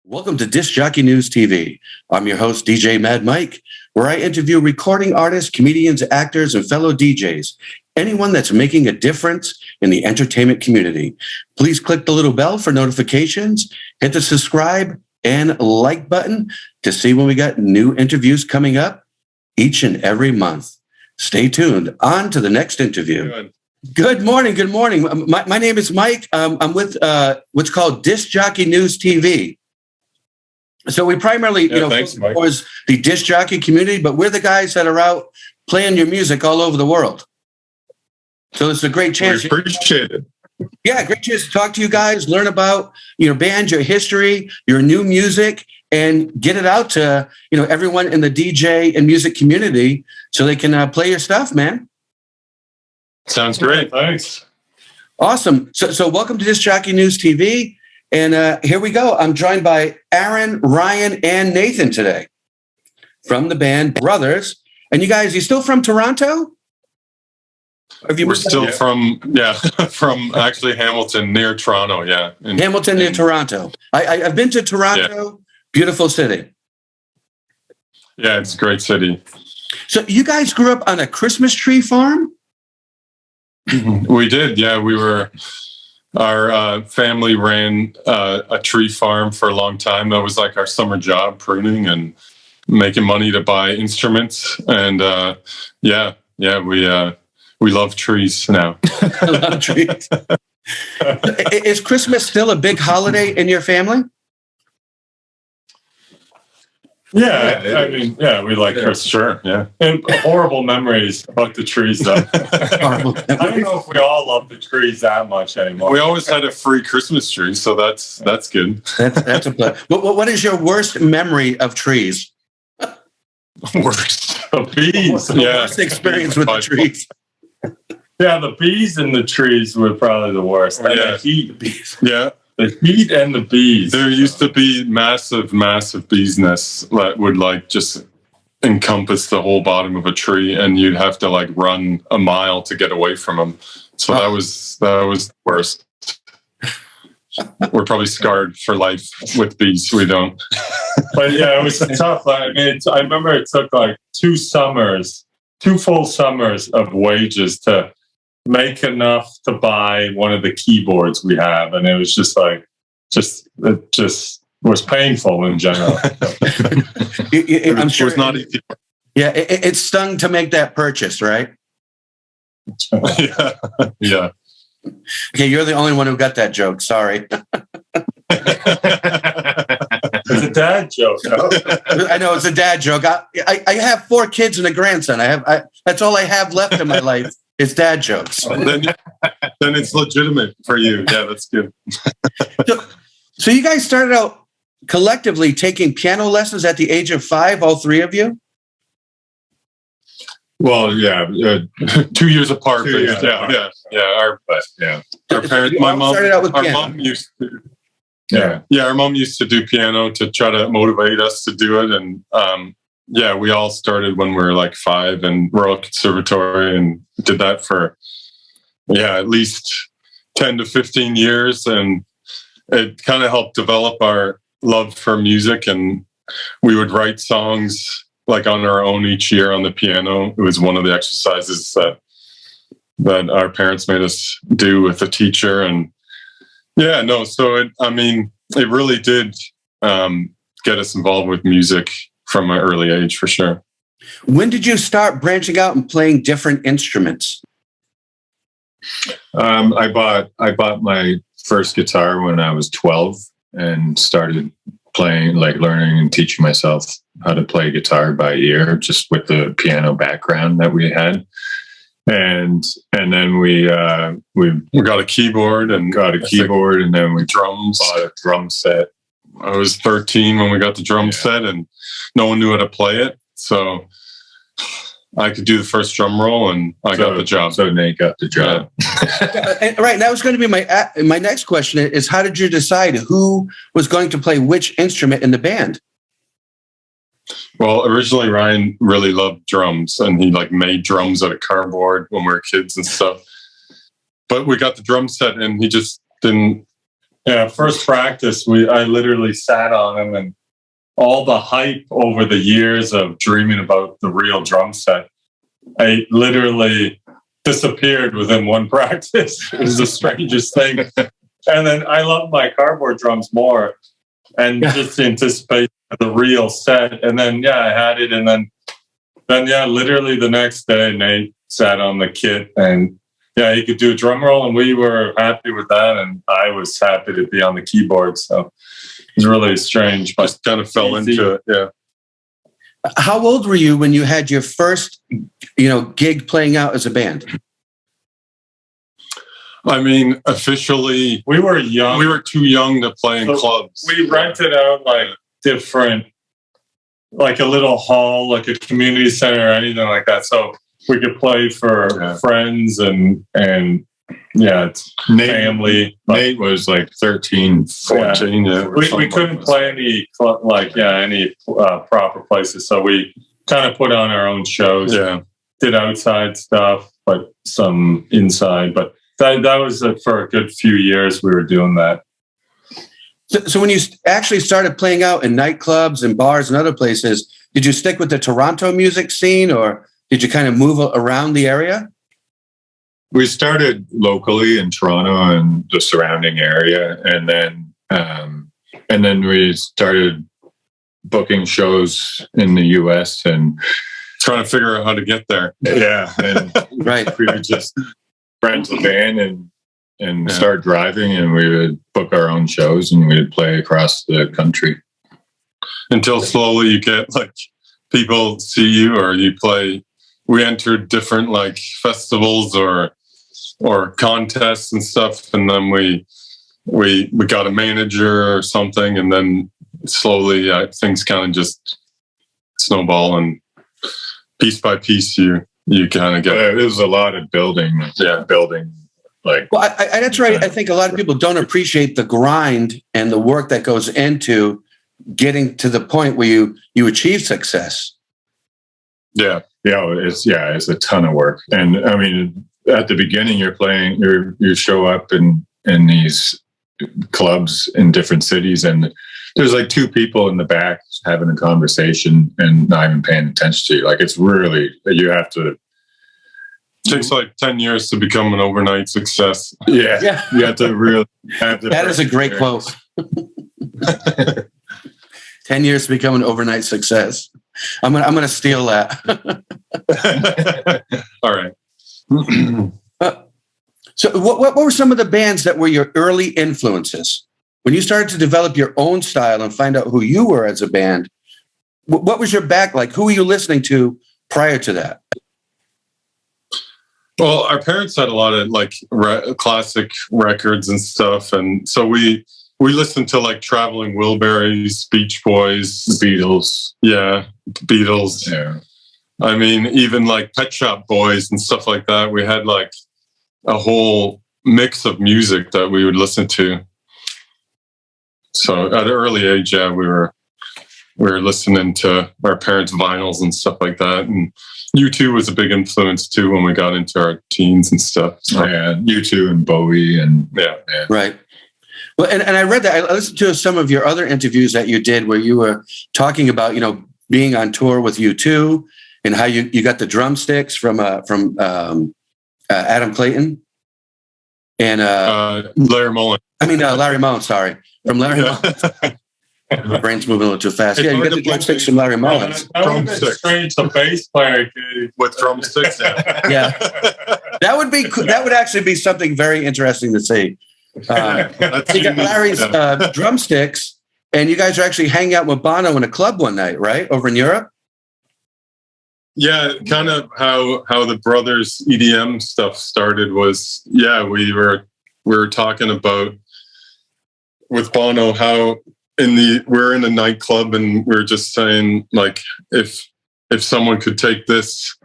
Welcome to Disc Jockey News TV. I'm your host, DJ Mad Mike, where I interview recording artists, comedians, actors, and fellow DJs, anyone that's making a difference in the entertainment community. Please click the little bell for notifications, hit the subscribe and like button to see when we got new interviews coming up each and every month. Stay tuned. On to the next interview. Good morning. Good morning. My name is Mike. I'm with what's called Disc Jockey News TV. So we primarily, was the disc jockey community, but we're the guys that are out playing your music all over the world. So it's a great chance. We appreciate it. Yeah, great chance to talk to you guys, learn about your band, your history, your new music, and get it out to everyone in the DJ and music community so they can play your stuff, man. Sounds great. Thanks. Awesome. So welcome to Disc Jockey News TV. And here we go. I'm joined by Aaron, Ryan, and Nathan today from the band Brothers. And you guys, you still from Toronto? We're still from actually Hamilton, near Toronto. Yeah. Hamilton, near Toronto. I've been to Toronto. Yeah. Beautiful city. Yeah, it's a great city. So you guys grew up on a Christmas tree farm? We did. Yeah, our family ran a tree farm for a long time. That was like our summer job, pruning and making money to buy instruments. And we love trees now. I love trees. Is Christmas still a big holiday in your family? Yeah, we like Christmas, sure, yeah. And horrible memories about the trees, though. I don't know if we all love the trees that much anymore. We always had a free Christmas tree, so that's good. That's a plus. What is your worst memory of trees? Worst of bees. Worst experience with the trees. Yeah, the bees and the trees were probably the worst. And the heat. Yeah. The heat and the bees. There used to be massive bees nests that would just encompass the whole bottom of a tree, and you'd have to run a mile to get away from them. So that was the worst. We're probably scarred for life with bees. We don't. But yeah, it was tough. I remember it took 2 full summers of wages to make enough to buy one of the keyboards we have, and it was it just was painful in general. I'm sure it was not easy. Yeah, it stung to make that purchase, right? Yeah. Okay, you're the only one who got that joke. Sorry. It's a dad joke. No? I know it's a dad joke. I have 4 kids and a grandson. That's all I have left in my life. It's dad jokes. Then it's legitimate for you. Yeah, that's good. So you guys started out collectively taking piano lessons at the age of 5, all 3 of you? Well, 2 years apart. Yeah. Our parents. My mom started out with piano. Mom used to. Our mom used to do piano to try to motivate us to do it, and we all started when we were 5 in Royal Conservatory and did that for, at least 10 to 15 years. And it kind of helped develop our love for music. And we would write songs on our own each year on the piano. It was one of the exercises that our parents made us do with the teacher. And so it really did get us involved with music from an early age, for sure. When did you start branching out and playing different instruments? I bought my first guitar when I was 12 and started playing, learning and teaching myself how to play guitar by ear, just with the piano background that we had. And then we got a keyboard and then we bought a drum set. I was 13 when we got the drum set, and no one knew how to play it. So I could do the first drum roll, and I got the job. So Nate got the job. Right. That was going to be my next question is, how did you decide who was going to play which instrument in the band? Well, originally Ryan really loved drums, and he made drums out of cardboard when we were kids and stuff. But we got the drum set, and he just didn't Yeah, first practice, I literally sat on him, and all the hype over the years of dreaming about the real drum set, I literally disappeared within one practice. It was the strangest thing. And then I love my cardboard drums more, and just anticipate the real set. And then, I had it. And then, literally the next day, Nate sat on the kit, and he could do a drum roll, and we were happy with that. And I was happy to be on the keyboard. So it was really strange, but just kind of fell into it. Yeah. How old were you when you had your first, gig playing out as a band? I mean, officially, we were young. We were too young to play in clubs. We rented out different, a little hall, like a community center or anything like that. So we could play for friends and it's family. Nate was 13, 14. Yeah. We couldn't play any proper places. So we kind of put on our own shows. Yeah. Did outside stuff, but some inside. But that was for a good few years we were doing that. So when you actually started playing out in nightclubs and bars and other places, did you stick with the Toronto music scene, or did you kind of move around the area? We started locally in Toronto and the surrounding area, and then we started booking shows in the US and trying to figure out how to get there. Yeah, and right. We would just rent a van and start driving, and we would book our own shows, and we would play across the country until slowly you get people see you, or you play. We entered different festivals or contests and stuff, and then we got a manager or something, and then slowly things kind of just snowball, and piece by piece you kind of get. It was a lot of building. Yeah, building. Well, that's right. I think a lot of people don't appreciate the grind and the work that goes into getting to the point where you achieve success. Yeah. It's a ton of work. And I mean, at the beginning, you're playing, you show up in these clubs in different cities, and there's two people in the back having a conversation and not even paying attention to you. It's really, you have to. It takes 10 years to become an overnight success. Yeah. You have to really have the. That is a great quote. 10 years to become an overnight success. I'm gonna steal that. All right. So what were some of the bands that were your early influences? When you started to develop your own style and find out who you were as a band, what was your back like? Who were you listening to prior to that? Well, our parents had a lot of classic records and stuff. And so we listened to Traveling Wilburys, Beach Boys, the Beatles. Yeah, Beatles. Yeah. I mean, even Pet Shop Boys and stuff like that. We had a whole mix of music that we would listen to. So at an early age, we were listening to our parents' vinyls and stuff like that. And U2 was a big influence too when we got into our teens and stuff. So. Yeah, U2 and Bowie and right. Well, and I read that. I listened to some of your other interviews that you did where you were talking about, being on tour with U2 and how you got the drumsticks from Adam Clayton and Larry Mullen. Larry Mullen. Sorry, from Larry Mullen. My brain's moving a little too fast. Yeah, you get the drumsticks from Larry Mullen. Drumsticks. Strange, the bass player with drumsticks. Yeah, that would actually be something very interesting to see. You got Larry's drumsticks, and you guys are actually hanging out with Bono in a club one night, right? Over in Europe? Yeah, kind of how the Brothers EDM stuff started was, we were talking about with Bono how we're in a nightclub, and we're just saying if someone could take this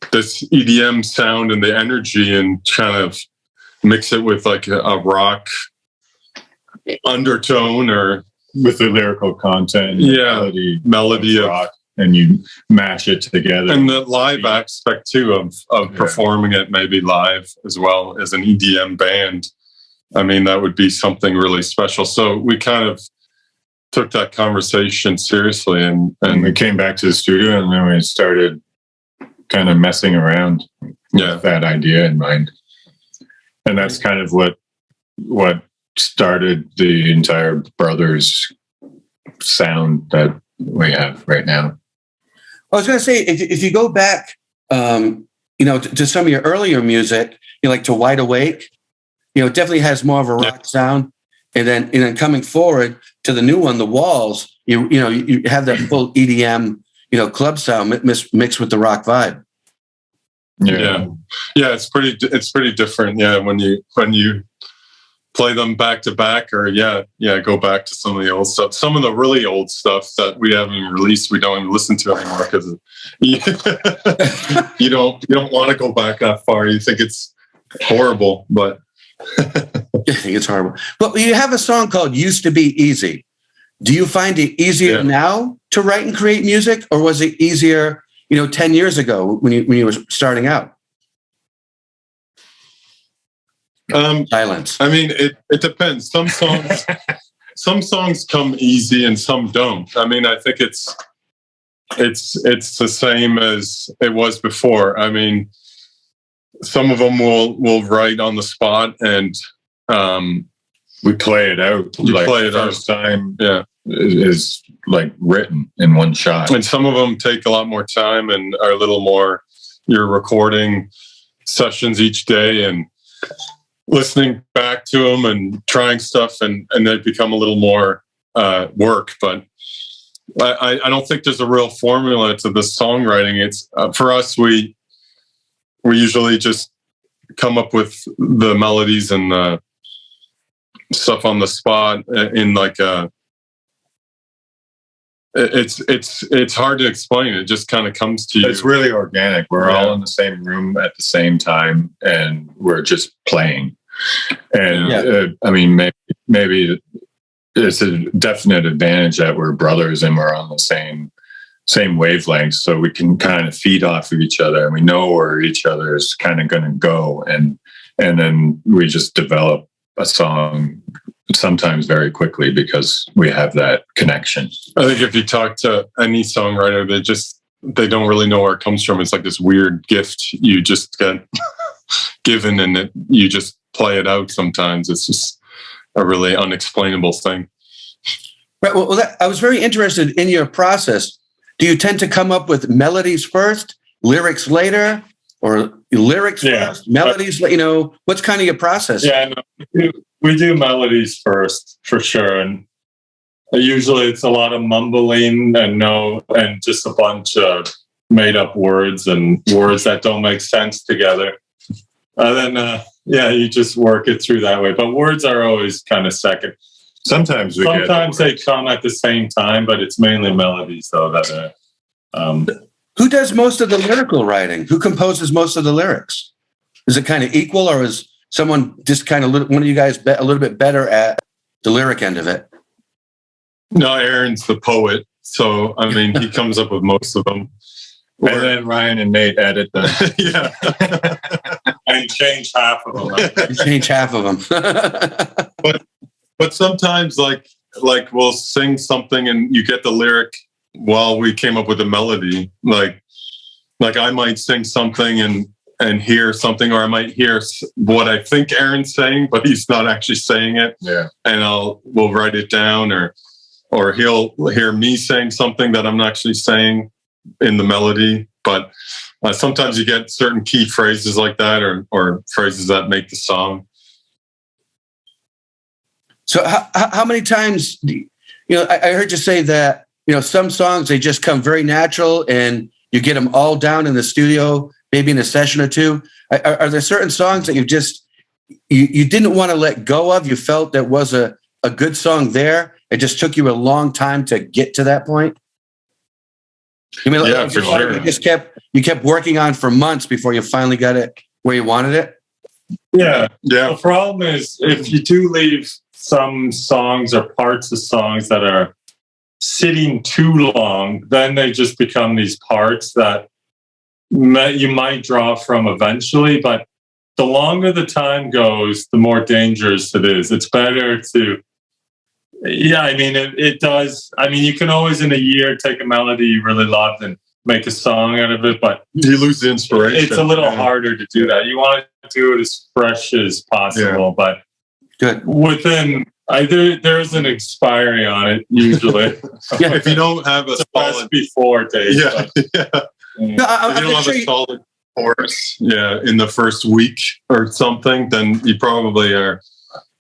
EDM sound and the energy and kind of mix it with a rock undertone or with the lyrical content, melody of rock, and you mash it together, and the live aspect too of performing it maybe live as well as an EDM band. I mean, that would be something really special. So we kind of took that conversation seriously, and we came back to the studio, and then we started kind of messing around with that idea in mind. And that's kind of what started the entire Brothers sound that we have right now. I was going to say, if you go back, to some of your earlier music, like to Wide Awake, it definitely has more of a rock sound. And then coming forward to the new one, The Walls, you have that full EDM, club sound mixed with the rock vibe. Yeah. It's pretty different. Yeah, when you play them back to back, or go back to some of the old stuff. Some of the really old stuff that we haven't released, we don't even listen to anymore because you don't want to go back that far. You think it's horrible, but I think it's horrible. But you have a song called "Used to Be Easy." Do you find it easier now to write and create music, or was it easier, 10 years ago when you were starting out? Silence. I mean, it depends. Some songs come easy and some don't. I mean, I think it's the same as it was before. I mean, some of them will write on the spot, and we play it out. First time, is like written in one shot. And some of them take a lot more time and are a little more. You're recording sessions each day and listening back to them and trying stuff, and they become a little more work. But I don't think there's a real formula to the songwriting. It's for us, we usually just come up with the melodies and the stuff on the spot in like a. It's hard to explain. It just kind of comes to you. It's really organic. We're all in the same room at the same time, and we're just playing. And I mean, maybe it's a definite advantage that we're brothers and we're on the same wavelength, so we can kind of feed off of each other, and we know where each other is kind of going to go, and then we just develop a song sometimes very quickly because we have that connection. I think if you talk to any songwriter, they don't really know where it comes from. It's like this weird gift you just get given, and you just play it out. Sometimes it's just a really unexplainable thing. Right. Well, I was very interested in your process. Do you tend to come up with melodies first, lyrics later, or lyrics first, melodies? What's kind of your process? Yeah, no, we do melodies first for sure, and usually it's a lot of mumbling and just a bunch of made up words and words that don't make sense together. And then you just work it through that way. But words are always kind of second. Sometimes they come at the same time, but it's mainly melodies though that are. Who does most of the lyrical writing? Who composes most of the lyrics? Is it kind of equal, or is someone just kind of one of you guys a little bit better at the lyric end of it? No, Aaron's the poet, so I mean he comes up with most of them. And then Ryan and Nate edit them. And change half of them. But sometimes like we'll sing something and you get the lyric while we came up with the melody. Like I might sing something and hear something, or I might hear what I think Aaron's saying, but he's not actually saying it. Yeah. And we'll write it down, or he'll hear me saying something that I'm not actually saying in the melody. But sometimes you get certain key phrases like that, or phrases that make the song. So how many times, I heard you say that, some songs, they just come very natural and you get them all down in the studio, maybe in a session or two. Are there certain songs that you didn't want to let go of? You felt that was a good song there. It just took you a long time to get to that point. For sure. You kept working on for months before you finally got it where you wanted it. Yeah. The problem is if you do leave some songs or parts of songs that are sitting too long, then they just become these parts that you might draw from eventually, but the longer the time goes, the more dangerous it is. It's better to, I mean, it does. I mean, you can always in a year take a melody you really loved and make a song out of it, but you lose the inspiration. It's a little harder to do that. You want to do it as fresh as possible, but good within. There's an expiry on it usually. Yeah, if you don't have a solid before date. Yeah, No, if you don't have a solid chorus, in the first week or something, then you probably are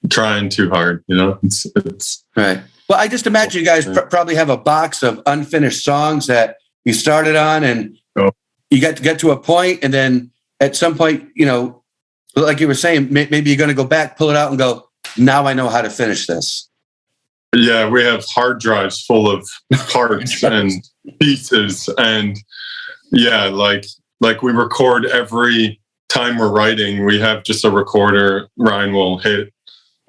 trying too hard. You know, it's right. Well, I just imagine you guys probably have a box of unfinished songs that you started on, and you got to get to a point, and then at some point, you know, like you were saying, maybe you're going to go back, pull it out, and go, now I know how to finish this. Yeah, we have hard drives full of parts and pieces, and like we record every time we're writing. We have just a recorder Ryan will hit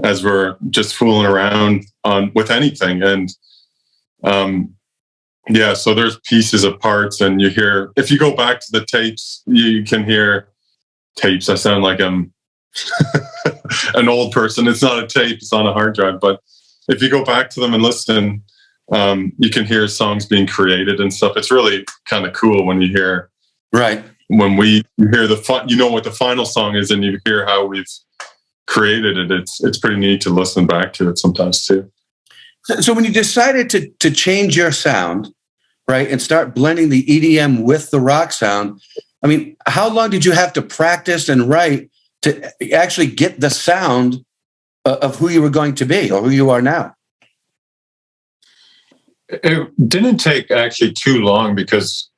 as we're just fooling around with anything, and so there's pieces of parts, and you hear, if you go back to the tapes, you can hear tapes. I sound like I'm an old person. It's not a tape, it's on a hard drive, but if you go back to them and listen, you can hear songs being created and stuff. It's really kind of cool when you hear, right, when you hear you know what the final song is, and you hear how we've created it. It's pretty neat to listen back to it sometimes too. So when you decided to change your sound, right, and start blending the EDM with the rock sound, I mean, how long did you have to practice and write to actually get the sound of who you were going to be or who you are now? It didn't take actually too long because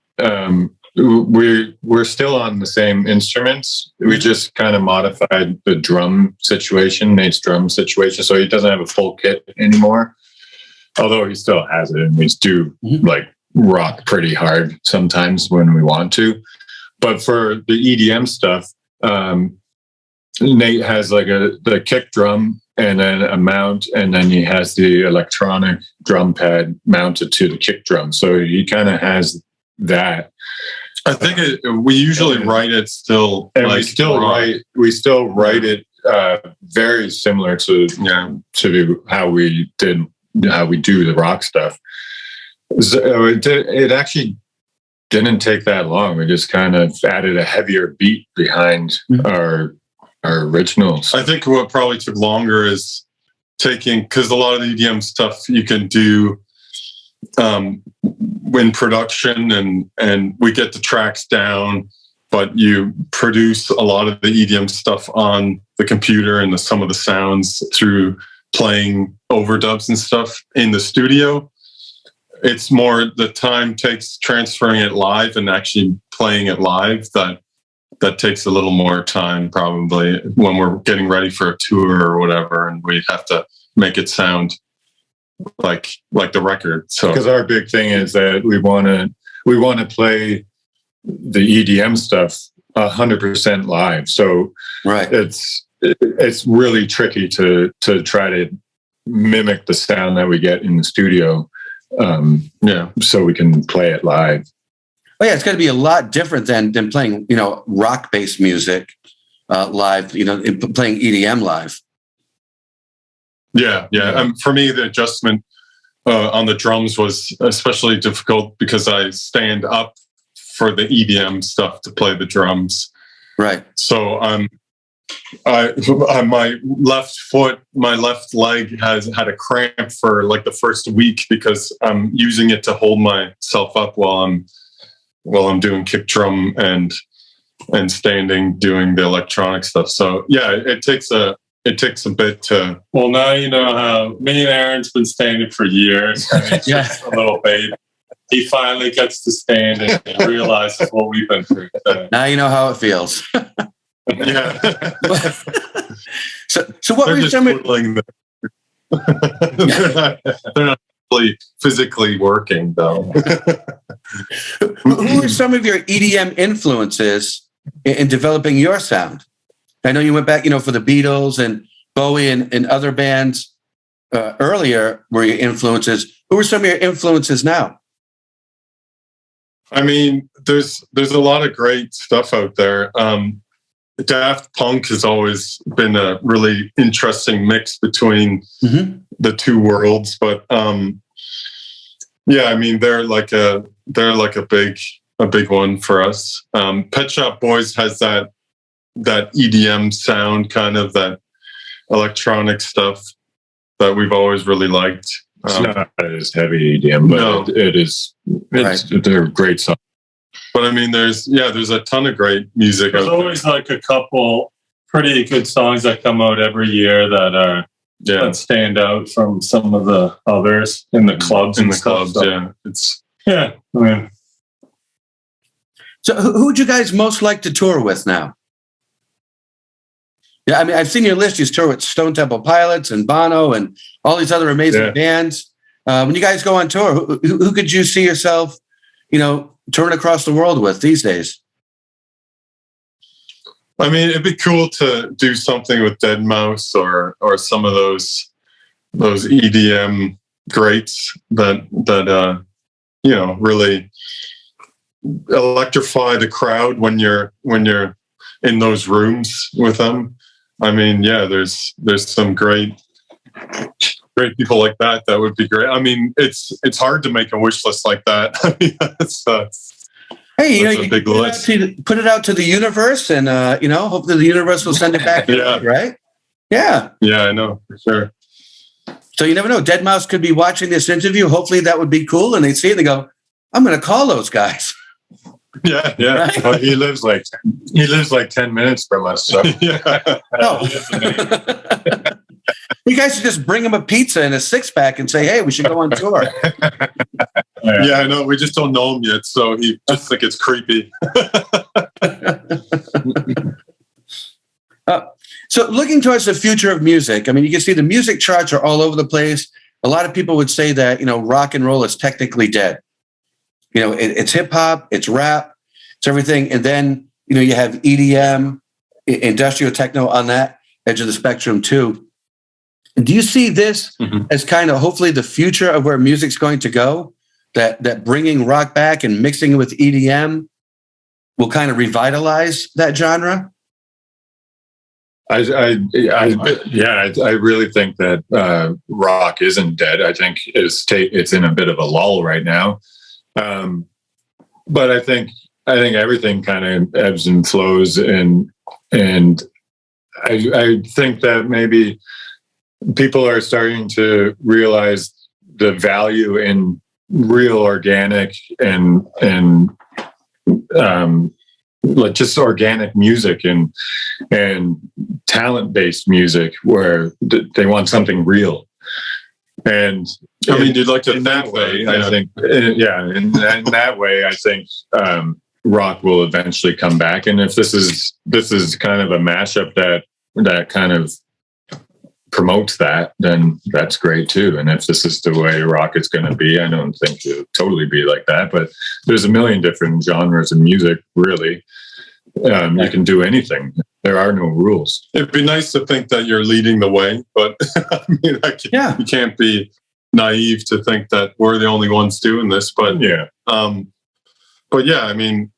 we're still on the same instruments. We just kind of modified the drum situation, Nate's drum situation, so he doesn't have a full kit anymore. Although he still has it, and we do like rock pretty hard sometimes when we want to. But for the EDM stuff, Nate has like the kick drum and then a mount, and then he has the electronic drum pad mounted to the kick drum. So he kind of has that. I think we usually write it still, and like we still write it very similar to how we do the rock stuff. So it actually didn't take that long. We just kind of added a heavier beat behind our originals. I think what probably took longer is because a lot of the EDM stuff you can do in production, and we get the tracks down, but you produce a lot of the EDM stuff on the computer and some of the sounds through playing overdubs and stuff in the studio. It's more the time takes transferring it live and actually playing it live that takes a little more time, probably, when we're getting ready for a tour or whatever, and we have to make it sound like the record. So because our big thing is that we want to play the EDM stuff 100% live. So right, it's really tricky to try to mimic the sound that we get in the studio. So we can play it live. Oh yeah, it's going to be a lot different than playing, you know, rock-based music live. You know, playing EDM live. Yeah. For me, the adjustment on the drums was especially difficult because I stand up for the EDM stuff to play the drums. Right. So my left leg has had a cramp for like the first week because I'm using it to hold myself up while I'm doing kick drum and standing doing the electronic stuff. So yeah, it takes a bit to. Well, now you know how me and Aaron's been standing for years. And it's just a little baby. He finally gets to stand and realizes what we've been through. Now you know how it feels. Yeah. So what were some of they're not really physically working though. Who are some of your EDM influences in developing your sound? I know you went back, you know, for the Beatles and Bowie and other bands earlier were your influences. Who are some of your influences now? I mean, there's a lot of great stuff out there. Daft Punk has always been a really interesting mix between the two worlds. But yeah, I mean, they're like a big one for us. Pet Shop Boys has that EDM sound, kind of that electronic stuff that we've always really liked. It's not as heavy EDM, but no. They're great songs. But I mean, there's a ton of great music. There's always like a couple pretty good songs that come out every year that stand out from some of the others in the clubs. I mean. So who would you guys most like to tour with now? Yeah, I mean, I've seen your list. You tour with Stone Temple Pilots and Bono and all these other amazing bands. When you guys go on tour, who could you see yourself, touring across the world with these days? I mean, it'd be cool to do something with Deadmau5 or some of those EDM greats that really electrify the crowd when you're in those rooms with them. I mean, yeah, there's some great people like that would be great. I mean, it's hard to make a wish list like that. I mean, that's hey, a big list. Put it out to the universe, and hopefully the universe will send it back. Right? Yeah. Yeah, I know for sure. So you never know. Deadmau5 could be watching this interview. Hopefully that would be cool, and they see it and they go, "I'm going to call those guys." Yeah. Right? Well, he lives like 10 minutes from us. So. Yeah. Oh. You guys should just bring him a pizza and a 6-pack and say, "Hey, we should go on tour." Yeah, I know. We just don't know him yet, so he just think it's creepy. So looking towards the future of music, I mean, you can see the music charts are all over the place. A lot of people would say that, rock and roll is technically dead. It's hip hop, it's rap, it's everything. And then, you have EDM, industrial techno on that edge of the spectrum too. Do you see this as kind of hopefully the future of where music's going to go? That bringing rock back and mixing it with EDM will kind of revitalize that genre? I really think that rock isn't dead. I think it's in a bit of a lull right now. But I think everything kind of ebbs and flows, and I think that maybe people are starting to realize the value in real organic and like just organic music and talent-based music where they want something real. And I mean, you'd like to in that way, I think, in that way, I think rock will eventually come back. And if this is kind of a mashup that kind of promotes that, then that's great too. And if this is the way rock is going to be, I don't think it'll totally be like that. But there's a million different genres of music, really. You can do anything. There are no rules. It'd be nice to think that you're leading the way, but I mean, you can't be naive to think that we're the only ones doing this. But I mean,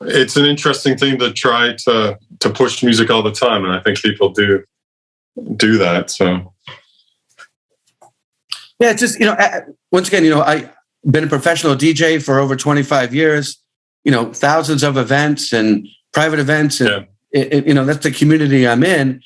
it's an interesting thing to try to push music all the time, and I think people do that. So yeah, it's just once again, I've been a professional DJ for over 25 years. Thousands of events and private events, and that's the community I'm in.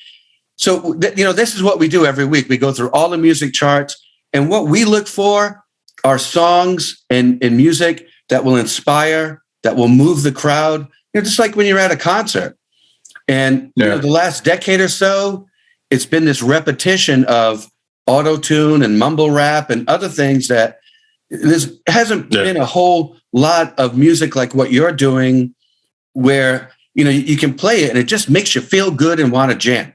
So this is what we do every week. We go through all the music charts, and what we look for are songs and music that will inspire, that will move the crowd. Just like when you're at a concert. And the last decade or so, it's been this repetition of auto-tune and mumble rap and other things that there hasn't been a whole lot of music like what you're doing, where you can play it and it just makes you feel good and want to jam.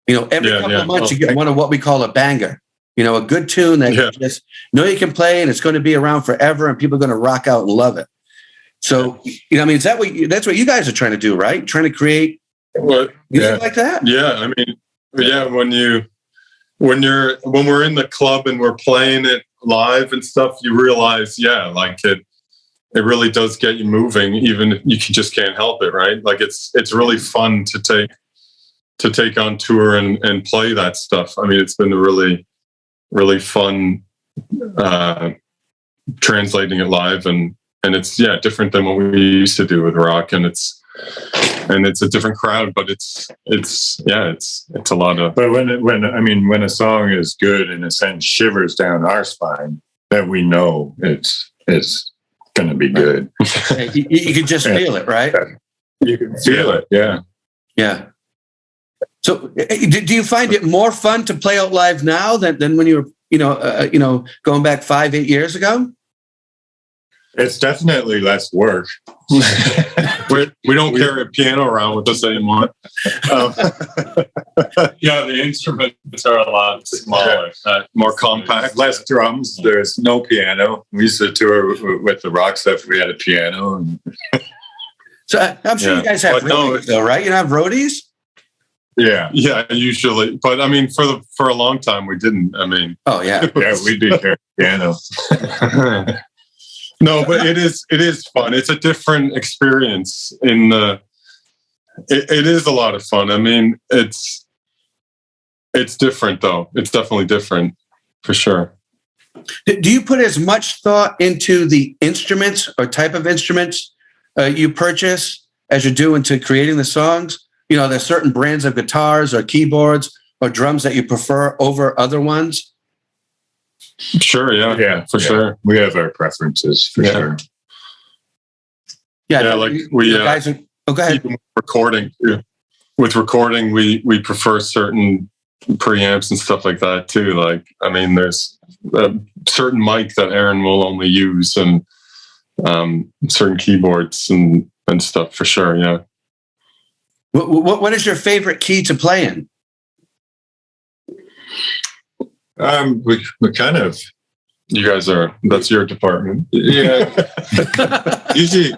Every couple of months you get one of what we call a banger. A good tune that you just know you can play and it's going to be around forever and people are going to rock out and love it. So I mean, that's what you guys are trying to do, right? Trying to create music like that. Yeah, I mean, when we're in the club and we're playing it live and stuff, you realize, like it really does get you moving, even if you just can't help it, right? Like it's really fun to take on tour and play that stuff. I mean, it's been really, really fun translating it live, and it's different than what we used to do with rock, and it's a different crowd, but it's a lot of. But when a song is good and it sends shivers down our spine, then we know it's going to be good. You can just feel it, right? You can feel it, yeah. Yeah. So, do you find it more fun to play out live now than when you were, going back 5-8 years ago? It's definitely less work. We don't carry a piano around with us anymore. Yeah, the instruments are a lot smaller, more compact. Less drums. There's no piano. We used to tour with the rock stuff. We had a piano. So I'm sure you guys have roadies, though, right? You don't have roadies? Yeah, usually. But I mean, for a long time, we didn't. I mean, oh yeah, we did carry piano. No, but it is fun. It's a different experience. It is a lot of fun. I mean, it's different though. It's definitely different for sure. Do you put as much thought into the instruments or type of instruments you purchase as you do into creating the songs? There's certain brands of guitars or keyboards or drums that you prefer over other ones. Sure, yeah, for sure. We have our preferences for sure. Yeah, like we guys. Go ahead. Recording. Yeah. With recording, we prefer certain preamps and stuff like that too. Like, I mean, there's a certain mic that Aaron will only use, and certain keyboards and stuff for sure. Yeah. What is your favorite key to play in? We kind of. You guys that's your department. Yeah. Usually,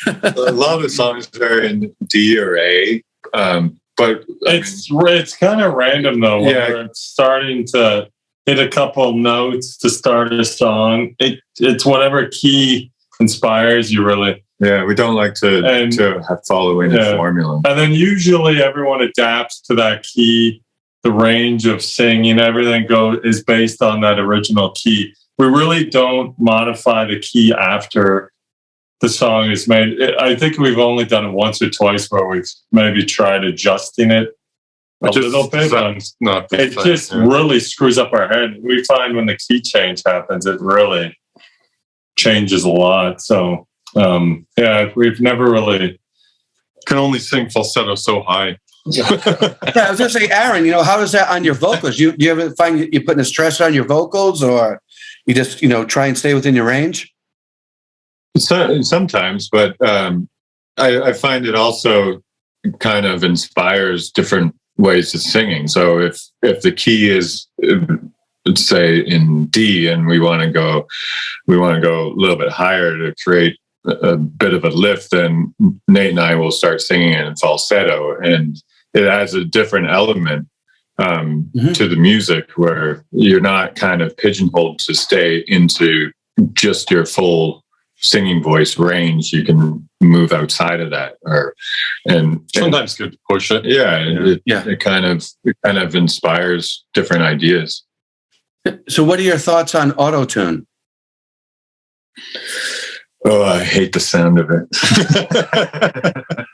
a lot of songs are in D or A, but it's kind of random though. When we're starting to hit a couple notes to start a song, it's whatever key inspires you, really. Yeah, we don't like to follow any formula. And then usually everyone adapts to that key. The range of singing, everything is based on that original key. We really don't modify the key after the song is made. I think we've only done it once or twice where we've maybe tried adjusting it a little bit. It just really screws up our head. We find when the key change happens, it really changes a lot. So, we've never really... Can only sing falsetto so high. Yeah, I was going to say, Aaron, how does that on your vocals? You ever find you're putting a stress on your vocals, or you just, try and stay within your range? Sometimes, but I find it also kind of inspires different ways of singing. So if the key is, let's say, in D, and we want to go a little bit higher to create a bit of a lift, then Nate and I will start singing it in falsetto, and it adds a different element to the music, where you're not kind of pigeonholed to stay into just your full singing voice range. You can move outside of that, and sometimes good to push it. It kind of inspires different ideas. So what are your thoughts on auto-tune? Oh, I hate the sound of it.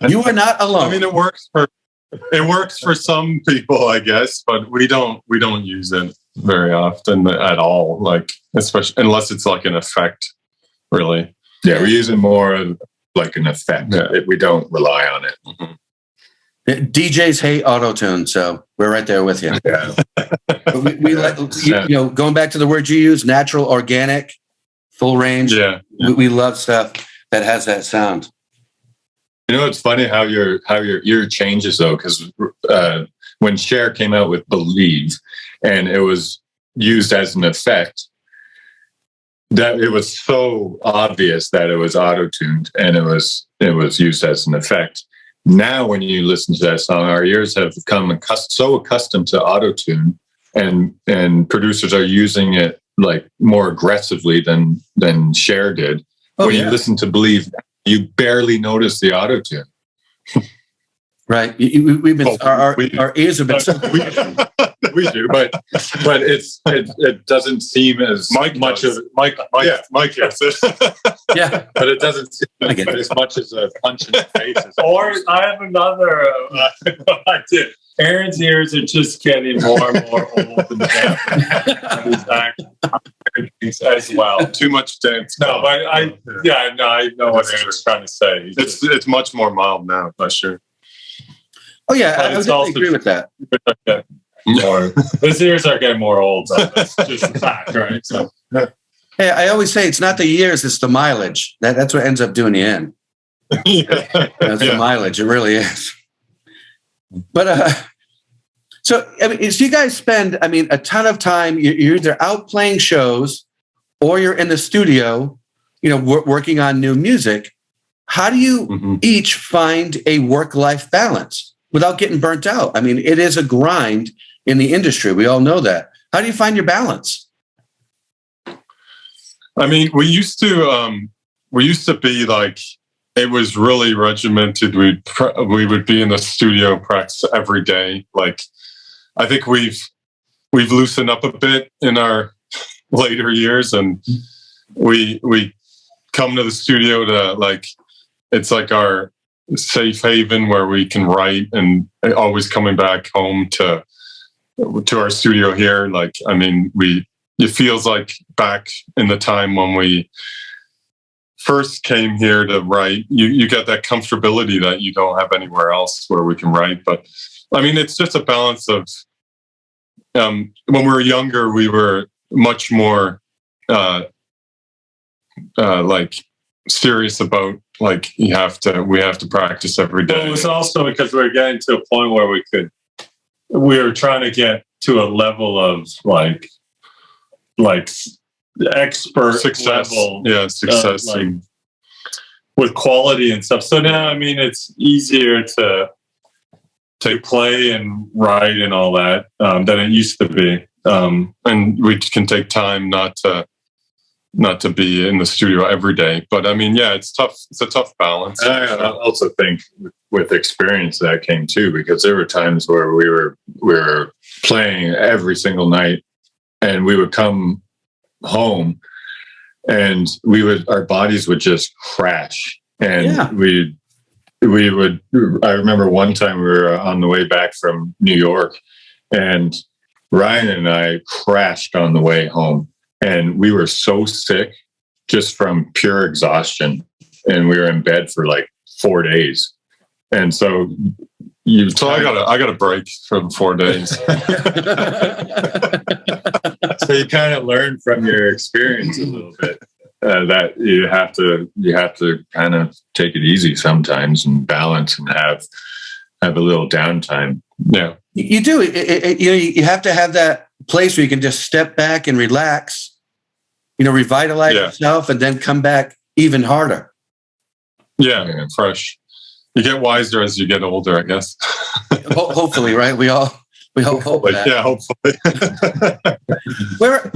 You are not alone. I mean, it works for some people, I guess, but we don't use it very often at all. Like, especially unless it's like an effect, really. Yeah, we use it more like an effect. Yeah. We don't rely on it. Mm-hmm. DJs hate auto-tune, so we're right there with you. Yeah. we going back to the word you use, natural, organic, full range. Yeah. We love stuff that has that sound. It's funny how your ear changes though, because when Cher came out with "Believe" and it was used as an effect, that it was so obvious that it was auto-tuned, and it was used as an effect. Now, when you listen to that song, our ears have become so accustomed to auto-tune, and producers are using it like more aggressively than Cher did, when you listen to Believe, you barely notice the auto-tune. Right. We've been our ears have been. We do, but it doesn't seem as much of Mike. Yes. Yeah, but it doesn't seem as much as a punch in the face. Or I have another idea. Aaron's ears are just getting more and more old and deaf. As well. Too much dance. No, but I know what Aaron's trying to say. It's much more mild now, for sure. Oh yeah, I would agree with that. His ears are getting more old. So that's just a fact, right? So. Hey, I always say it's not the years, it's the mileage. That's what ends up doing you in. That's the mileage. It really is. But so I mean, so you guys spend, I mean, a ton of time. You're either out playing shows, or you're in the studio, working on new music. How do you each find a work-life balance without getting burnt out? I mean, it is a grind in the industry. We all know that. How do you find your balance? I mean, we used to be like, it was really regimented. We would be in the studio practice every day. Like, I think we've loosened up a bit in our later years, and we come to the studio to, like, it's like our safe haven where we can write, and always coming back home to our studio here. Like, I mean, it feels like back in the time when we first came here to write, you get that comfortability that you don't have anywhere else where we can write. But I mean, it's just a balance of, when we were younger, we were much more like serious about, like, we have to practice every day. Well, it was also because we were getting to a point where we were trying to get to a level of like expert success level, success, like, with quality and stuff. So now, I mean, it's easier to play and write and all that than it used to be, and we can take time not to be in the studio every day. But I mean, yeah, it's tough. It's a tough balance. And I also think with experience that came too, because there were times where we were playing every single night, and we would come home and our bodies would just crash, and we would. I remember one time we were on the way back from New York, and Ryan and I crashed on the way home, and we were so sick just from pure exhaustion, and we were in bed for like 4 days. And so I got a break from 4 days. So you kind of learn from your experience a little bit that you have to kind of take it easy sometimes and balance and have a little downtime. Yeah, you do. You have to have that place where you can just step back and relax, revitalize yourself, and then come back even harder. Yeah, fresh. You get wiser as you get older, I guess. Hopefully, right? We all hope that. Yeah, hopefully.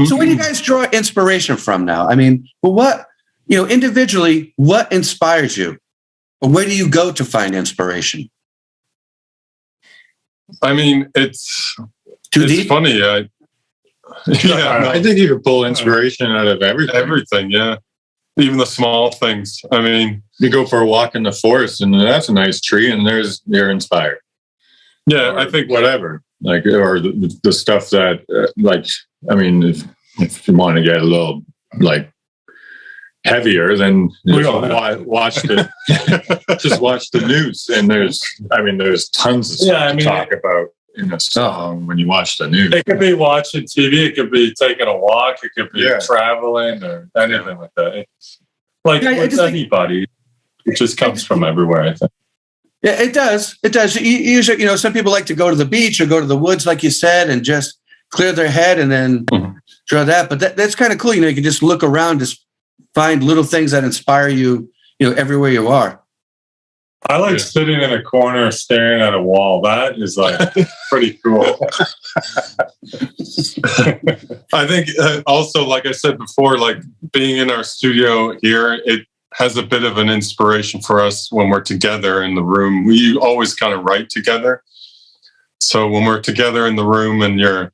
So where do you guys draw inspiration from now? I mean, what, individually, what inspires you? Or where do you go to find inspiration? I mean, it's deep? Funny. I think you can pull inspiration out of everything. Everything, yeah. Even the small things. I mean, you go for a walk in the forest, and that's a nice tree, and you're inspired. Yeah, or I think whatever, like, or the stuff that, like, I mean, if you want to get a little like heavier, then watch just watch the news, and there's tons of stuff to talk about in a song when you watch the news. It could be watching TV, it could be taking a walk, it could be traveling, or anything like that. It's like with anybody, it just comes from everywhere, I think. Yeah, it does. It does. Usually, some people like to go to the beach or go to the woods, like you said, and just clear their head and then draw that. But that's kind of cool. You can just look around, just find little things that inspire you, everywhere you are. I like sitting in a corner staring at a wall. That is like pretty cool. I think also, like I said before, like being in our studio here, has a bit of an inspiration for us when we're together in the room. We always kind of write together. So when we're together in the room and you're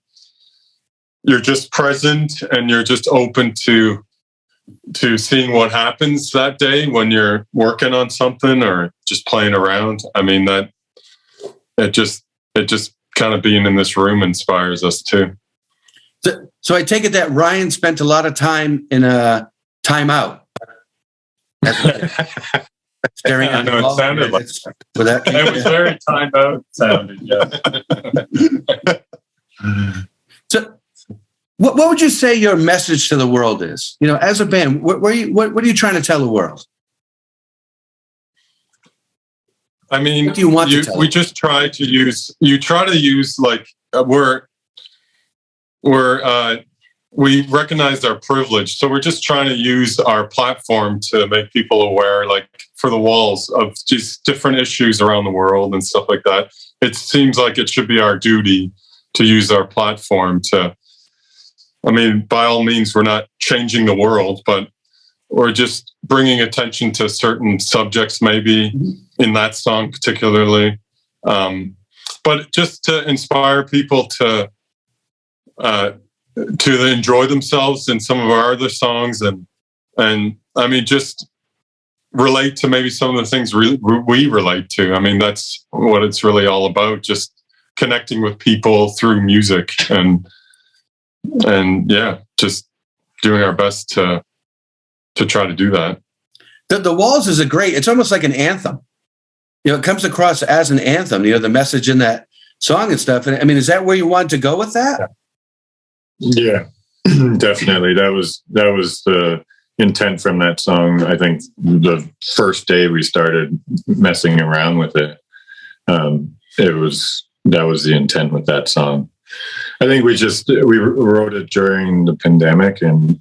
just present and you're just open to seeing what happens that day when you're working on something or just playing around. I mean, that it just kind of being in this room inspires us too. So I take it that Ryan spent a lot of time in a timeout. Staring at it sounded like it was very timeout sounding. Yeah. So, what would you say your message to the world is? You know, as a band, what are you trying to tell the world? I mean, What do you want to tell we them? just try to use. You try to use like we recognize our privilege, so we're just trying to use our platform to make people aware, like for the walls, of just different issues around the world and stuff like that. It seems like it should be our duty to use our platform to. I mean, by all means, we're not changing the world, but we're just bringing attention to certain subjects, maybe in that song particularly, but just to inspire people to enjoy themselves in some of our other songs, and I mean, just relate to maybe some of the things we relate to. I mean, that's what it's really all about, just connecting with people through music, and yeah, just doing our best to try to do that. The Walls is it's almost like an anthem. You know, it comes across as an anthem, you know, the message in that song and stuff. And I mean, is that where you wanted to go with that? Yeah, definitely. That was the intent from that song. I think the first day we started messing around with it, that was the intent with that song. I think we wrote it during the pandemic, and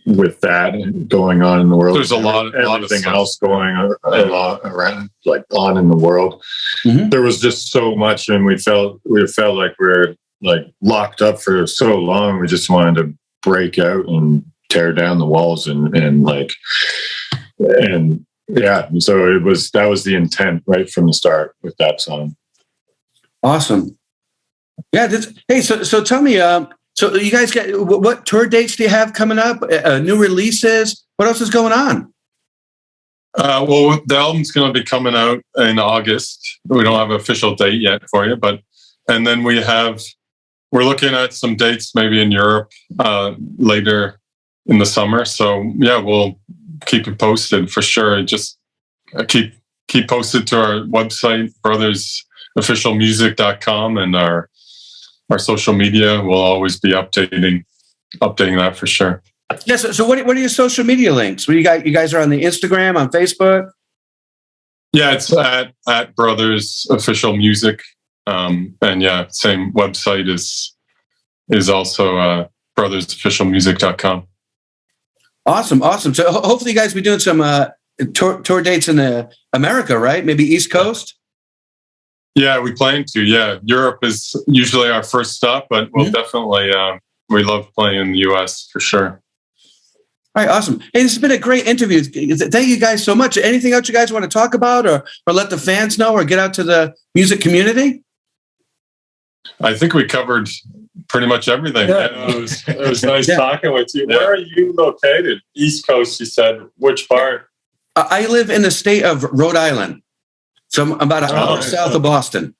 with that going on in the world, there's a lot of everything else going around, like on in the world. Mm-hmm. There was just so much, and we felt like we're like locked up for so long. We just wanted to break out and tear down the walls, and yeah. So that was the intent right from the start with that song. Awesome. Yeah. Hey, so tell me, so you guys what tour dates do you have coming up? New releases? What else is going on? Well, the album's going to be coming out in August. We don't have an official date yet for you, and then we're looking at some dates maybe in Europe later in the summer. So yeah, we'll keep you posted for sure. Just keep posted to our website, brothersofficialmusic.com, and our social media. Will always be updating that for sure. Yes. So what are your social media links? You guys are on the Instagram, on Facebook? Yeah, it's at Brothers Official Music. And yeah, same website is also brothersofficialmusic.com. Awesome. So hopefully you guys will be doing some tour dates in America, right? Maybe East Coast? Yeah, we plan to. Yeah, Europe is usually our first stop, but we'll definitely, we love playing in the US for sure. All right, awesome. Hey, this has been a great interview. Thank you guys so much. Anything else you guys want to talk about or let the fans know or get out to the music community? I think we covered pretty much everything. Yeah, it was nice talking with you. Where are you located? East Coast, you said. Which part? I live in the state of Rhode Island. So I'm about an hour south of Boston.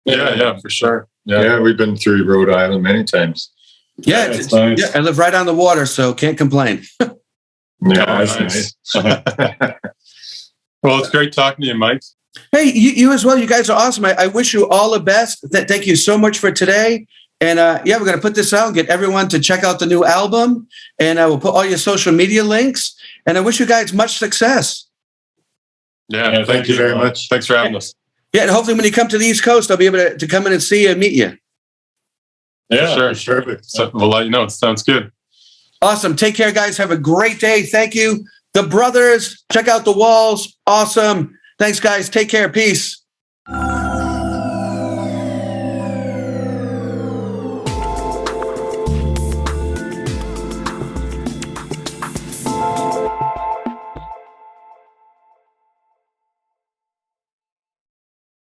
Yeah, for sure. Yeah, we've been through Rhode Island many times. Yeah, it's nice. Yeah, I live right on the water, so can't complain. Yeah, that's nice. Well, it's great talking to you, Mike. Hey, you as well. You guys are awesome. I wish you all the best. Thank you so much for today. And yeah, we're going to put this out and get everyone to check out the new album. And we'll put all your social media links. And I wish you guys much success. Yeah, thank you very much. Thanks for having us. Yeah, and hopefully when you come to the East Coast, I'll be able to come in and see you and meet you. Yeah, sure. Perfect. So we'll let you know. It sounds good. Awesome. Take care, guys. Have a great day. Thank you. The Brothers, check out The Walls. Awesome. Thanks, guys. Take care. Peace.